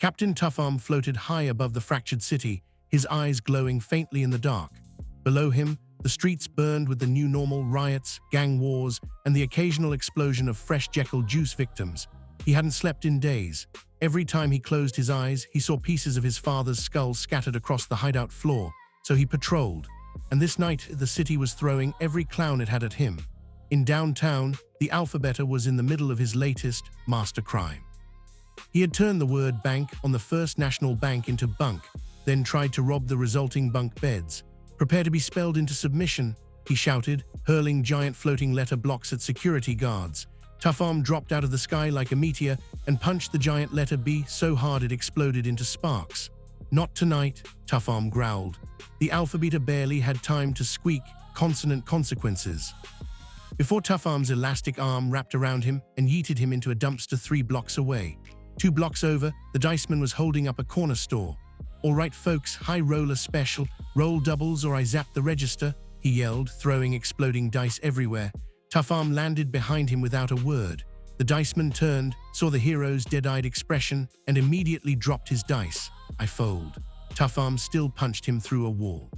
Captain Tuffarm floated high above the fractured city, his eyes glowing faintly in the dark. Below him, the streets burned with the new normal: riots, gang wars, and the occasional explosion of fresh Jekyll juice victims. He hadn't slept in days. Every time he closed his eyes, he saw pieces of his father's skull scattered across the hideout floor, so he patrolled. And this night, the city was throwing every clown it had at him. In downtown, the alphabeta was in the middle of his latest master crime. He had turned the word bank on the First National Bank into bunk, then tried to rob the resulting bunk beds. "Prepare to be spelled into submission," he shouted, hurling giant floating letter blocks at security guards. Tuffarm dropped out of the sky like a meteor and punched the giant letter B so hard it exploded into sparks. "Not tonight," Tuffarm growled. The alphabeta barely had time to squeak consonant consequences before Tuffarm's elastic arm wrapped around him and yeeted him into a dumpster 3 blocks away. 2 blocks over, the diceman was holding up a corner store. "All right, folks, high roller special, roll doubles or I zap the register," he yelled, throwing exploding dice everywhere. Tuffarm landed behind him without a word. The diceman turned, saw the hero's dead-eyed expression, and immediately dropped his dice. "I fold." Tuffarm still punched him through a wall.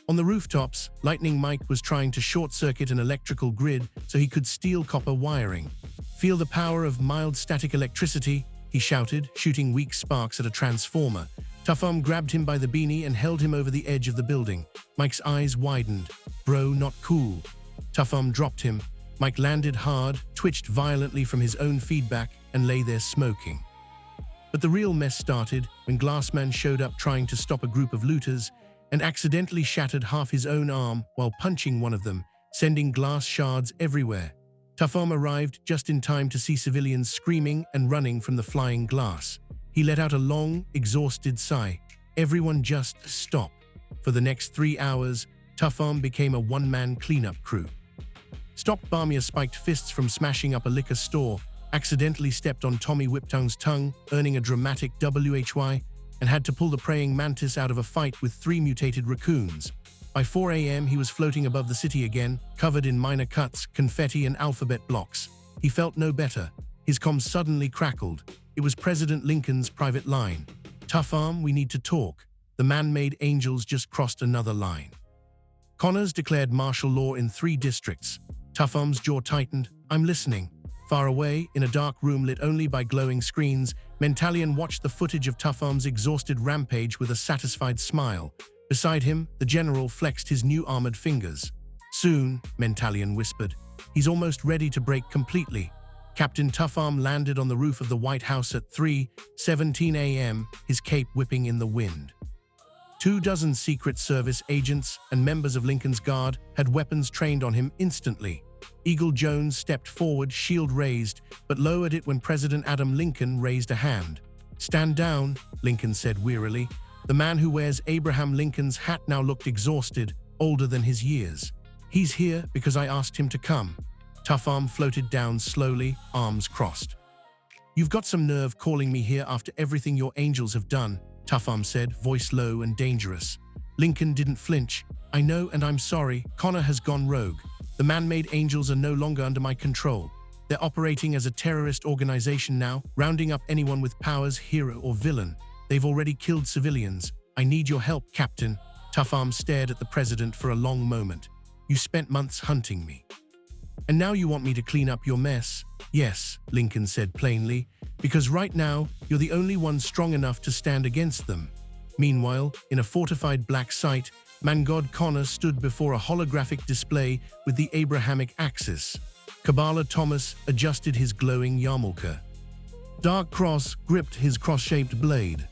On the rooftops, Lightning Mike was trying to short-circuit an electrical grid so he could steal copper wiring. "Feel the power of mild static electricity," he shouted, shooting weak sparks at a transformer. Tuffarm grabbed him by the beanie and held him over the edge of the building. Mike's eyes widened. "Bro, not cool." Tuffarm dropped him. Mike landed hard, twitched violently from his own feedback, and lay there smoking. But the real mess started when Glassman showed up trying to stop a group of looters and accidentally shattered half his own arm while punching one of them, sending glass shards everywhere. Tuffarm arrived just in time to see civilians screaming and running from the flying glass. He let out a long, exhausted sigh. Everyone just stopped. For the next 3 hours, Tuffarm became a one-man cleanup crew. Stopped Barmia spiked fists from smashing up a liquor store, accidentally stepped on Tommy Whiptongue's tongue, earning a dramatic WHY, and had to pull the praying mantis out of a fight with 3 mutated raccoons. By 4 a.m., he was floating above the city again, covered in minor cuts, confetti, and alphabet blocks. He felt no better. His comms suddenly crackled. It was President Lincoln's private line. "Tuffarm, we need to talk. The man-made angels just crossed another line." Connors declared martial law in 3 districts. Tuffarm's jaw tightened. "I'm listening." Far away, in a dark room lit only by glowing screens, Mentalian watched the footage of Tuffarm's exhausted rampage with a satisfied smile. Beside him, the general flexed his new armored fingers. "Soon," Mentalian whispered. "He's almost ready to break completely." Captain Tuffarm landed on the roof of the White House at 3:17 a.m., his cape whipping in the wind. 24 Secret Service agents and members of Lincoln's Guard had weapons trained on him instantly. Eagle Jones stepped forward, shield raised, but lowered it when President Adam Lincoln raised a hand. "Stand down," Lincoln said wearily. The man who wears Abraham Lincoln's hat now looked exhausted, older than his years. "He's here because I asked him to come." Tuffarm floated down slowly, arms crossed. "You've got some nerve calling me here after everything your angels have done," Tuffarm said, voice low and dangerous. Lincoln didn't flinch. "I know, and I'm sorry. Connor has gone rogue. The man-made angels are no longer under my control. They're operating as a terrorist organization now, rounding up anyone with powers, hero or villain. They've already killed civilians. I need your help, Captain." Tuffarm stared at the president for a long moment. "You spent months hunting me. And now you want me to clean up your mess?" "Yes," Lincoln said plainly, "because right now, you're the only one strong enough to stand against them." Meanwhile, in a fortified black site, Mangod Connor stood before a holographic display with the Abrahamic axis. Kabbalah Thomas adjusted his glowing yarmulke. Dark Cross gripped his cross-shaped blade.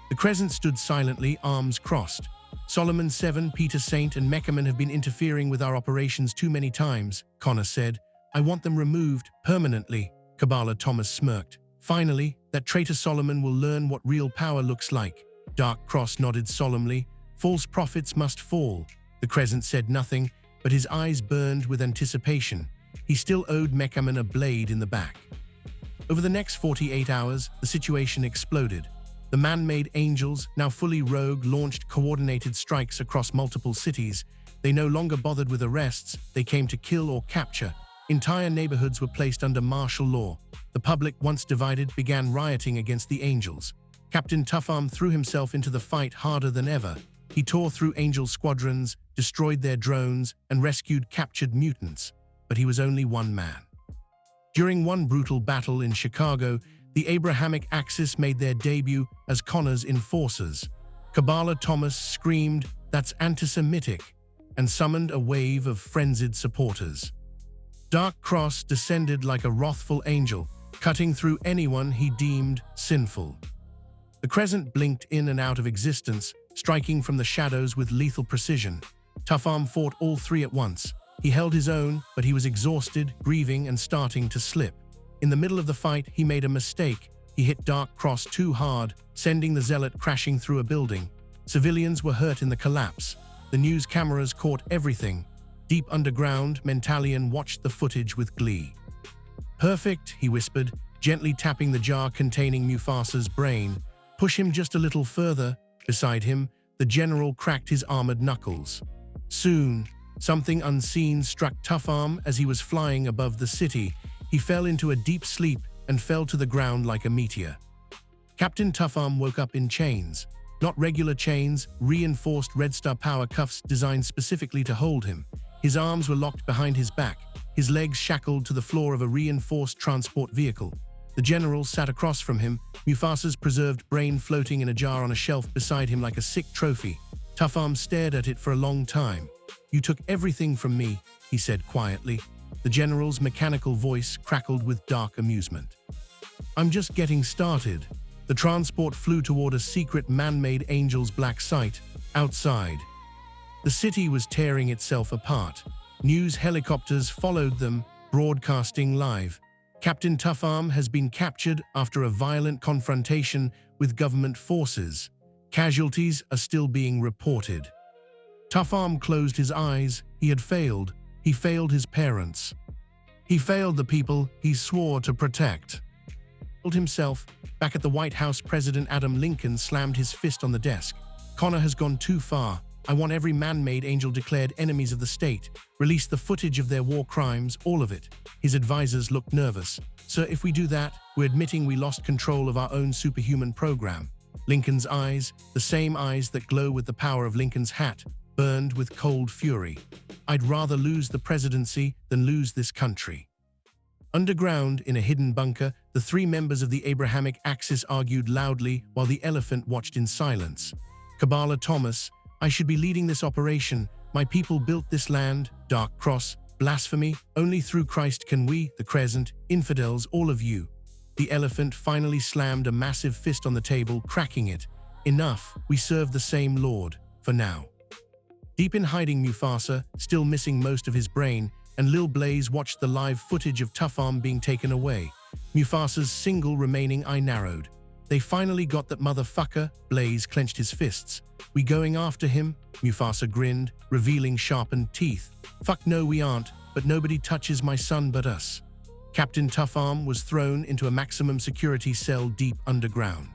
The Crescent stood silently, arms crossed. "Solomon 7, Peter Saint, and Meckerman have been interfering with our operations too many times," Connor said. "I want them removed permanently." Kabbalah Thomas smirked. "Finally, that traitor Solomon will learn what real power looks like." Dark Cross nodded solemnly. "False prophets must fall." The Crescent said nothing, but his eyes burned with anticipation. He still owed Meckerman a blade in the back. Over the next 48 hours, the situation exploded. The man-made angels, now fully rogue, launched coordinated strikes across multiple cities. They no longer bothered with arrests, they came to kill or capture. Entire neighborhoods were placed under martial law. The public, once divided, began rioting against the angels. Captain Tuffarm threw himself into the fight harder than ever. He tore through Angel squadrons, destroyed their drones, and rescued captured mutants. But he was only one man. During one brutal battle in Chicago, the Abrahamic Axis made their debut as Connor's enforcers. Kabbalah Thomas screamed, "That's anti-Semitic," and summoned a wave of frenzied supporters. Dark Cross descended like a wrathful angel, cutting through anyone he deemed sinful. The Crescent blinked in and out of existence, striking from the shadows with lethal precision. Tuffarm fought all three at once. He held his own, but he was exhausted, grieving, and starting to slip. In the middle of the fight, he made a mistake. He hit Dark Cross too hard, sending the Zealot crashing through a building. Civilians were hurt in the collapse. The news cameras caught everything. Deep underground, Mentalian watched the footage with glee. "Perfect," he whispered, gently tapping the jar containing Mufasa's brain. "Push him just a little further." Beside him, the general cracked his armored knuckles. Soon, something unseen struck Tuffarm as he was flying above the city. He fell into a deep sleep and fell to the ground like a meteor. Captain Tuffarm woke up in chains. Not regular chains, reinforced Red Star power cuffs designed specifically to hold him. His arms were locked behind his back, his legs shackled to the floor of a reinforced transport vehicle. The general sat across from him, Mufasa's preserved brain floating in a jar on a shelf beside him like a sick trophy. Tuffarm stared at it for a long time. "You took everything from me," he said quietly. The general's mechanical voice crackled with dark amusement. "I'm just getting started." The transport flew toward a secret man-made Angel's black site, outside. The city was tearing itself apart. News helicopters followed them, broadcasting live. "Captain Tuffarm has been captured after a violent confrontation with government forces. Casualties are still being reported." Tuffarm closed his eyes. He had failed. He failed his parents. He failed the people he swore to protect. Himself, back at the White House, President Adam Lincoln slammed his fist on the desk. "Connor has gone too far. I want every man-made Angel declared enemies of the state. Release the footage of their war crimes, all of it." His advisors looked nervous. "Sir, if we do that, we're admitting we lost control of our own superhuman program." Lincoln's eyes, the same eyes that glow with the power of Lincoln's hat, burned with cold fury. "I'd rather lose the presidency than lose this country." Underground, in a hidden bunker, the three members of the Abrahamic Axis argued loudly while the elephant watched in silence. Kabbalah Thomas, "I should be leading this operation. My people built this land." Dark Cross, "Blasphemy. Only through Christ can we, the Crescent, infidels, all of you." The elephant finally slammed a massive fist on the table, cracking it. "Enough. We serve the same Lord, for now." Deep in hiding, Mufasa, still missing most of his brain, and Lil Blaze watched the live footage of Tuffarm being taken away. Mufasa's single remaining eye narrowed. "They finally got that motherfucker." Blaze clenched his fists. "We going after him?" Mufasa grinned, revealing sharpened teeth. "Fuck no, we aren't, but nobody touches my son but us." Captain Tuffarm was thrown into a maximum security cell deep underground.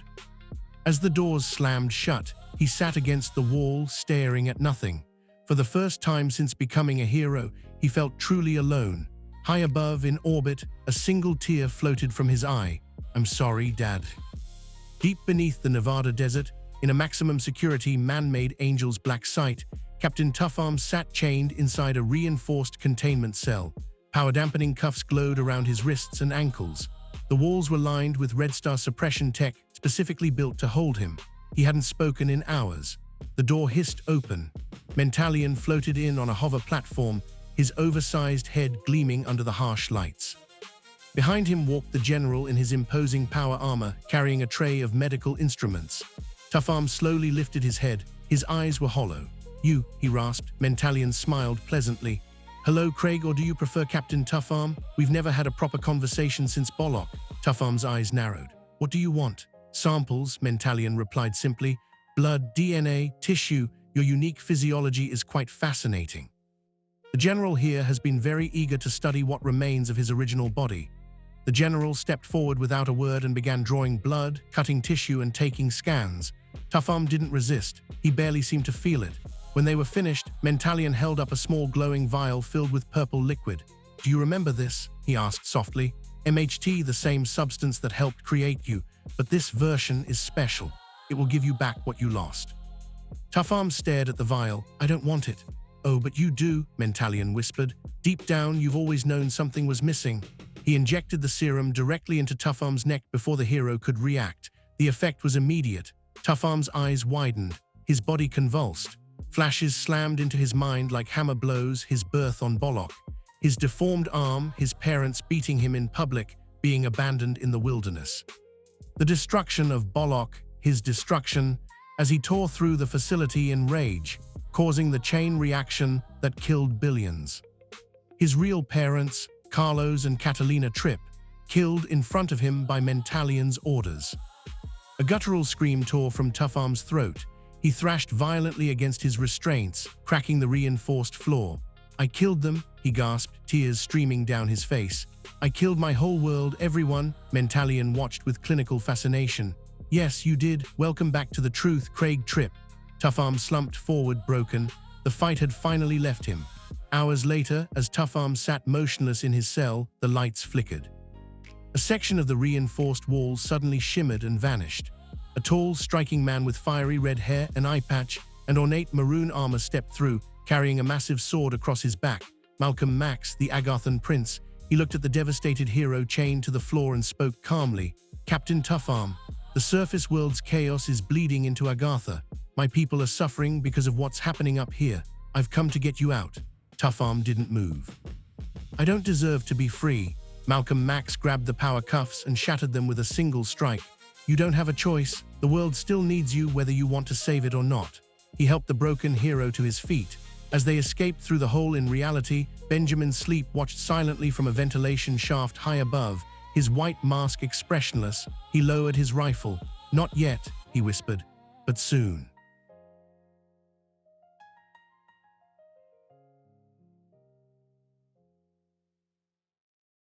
As the doors slammed shut, he sat against the wall, staring at nothing. For the first time since becoming a hero, he felt truly alone. High above, in orbit, a single tear floated from his eye. "I'm sorry, Dad." Deep beneath the Nevada desert, in a maximum security man-made Angel's black site, Captain Tuffarm sat chained inside a reinforced containment cell. Power-dampening cuffs glowed around his wrists and ankles. The walls were lined with Red Star suppression tech specifically built to hold him. He hadn't spoken in hours. The door hissed open. Mentalian floated in on a hover platform, his oversized head gleaming under the harsh lights. Behind him walked the general in his imposing power armor, carrying a tray of medical instruments. Tuffarm slowly lifted his head. His eyes were hollow. "You," he rasped. Mentalian smiled pleasantly. "Hello, Craig, or do you prefer Captain Tuffarm? We've never had a proper conversation since Bollock." Tuffarm's eyes narrowed. "What do you want?" "Samples," Mentalian replied simply. "Blood, DNA, tissue. Your unique physiology is quite fascinating." The general here has been very eager to study what remains of his original body. The general stepped forward without a word and began drawing blood, cutting tissue, and taking scans. Tuffarm didn't resist. He barely seemed to feel it. When they were finished, Mentalian held up a small glowing vial filled with purple liquid. "Do you remember this?" he asked softly. "MHT, the same substance that helped create you. but this version is special. It will give you back what you lost." Tuffarms stared at the vial. "I don't want it." "Oh, but you do," Mentalian whispered. "Deep down, you've always known something was missing." He injected the serum directly into Tuffarms' neck before the hero could react. The effect was immediate. Tuffarms' eyes widened. His body convulsed. Flashes slammed into his mind like hammer blows, his birth on Bolok, his deformed arm, his parents beating him in public, being abandoned in the wilderness. The destruction of Bolok, his destruction, as he tore through the facility in rage, causing the chain reaction that killed billions. His real parents, Carlos and Catalina Tripp, killed in front of him by Mentalian's orders. A guttural scream tore from Tuffarms' throat. He thrashed violently against his restraints, cracking the reinforced floor. "I killed them," he gasped, tears streaming down his face. "I killed my whole world, everyone." Mentalian watched with clinical fascination. "Yes, you did. Welcome back to the truth, Craig Tripp." Tuffarms slumped forward, broken. The fight had finally left him. Hours later, as Tuffarms sat motionless in his cell, the lights flickered. A section of the reinforced wall suddenly shimmered and vanished. A tall, striking man with fiery red hair, an eye patch, and ornate maroon armor stepped through, carrying a massive sword across his back. Malcolm Max, the Agarthan prince. He looked at the devastated hero chained to the floor and spoke calmly. "Captain Tuffarm, the surface world's chaos is bleeding into Agartha. My people are suffering because of what's happening up here. I've come to get you out." Tuffarm didn't move. "I don't deserve to be free." Malcolm Max grabbed the power cuffs and shattered them with a single strike. "You don't have a choice. The world still needs you whether you want to save it or not." He helped the broken hero to his feet. As they escaped through the hole in reality, Benjamin Sleep watched silently from a ventilation shaft high above, his white mask expressionless. He lowered his rifle. "Not yet," he whispered, "but soon."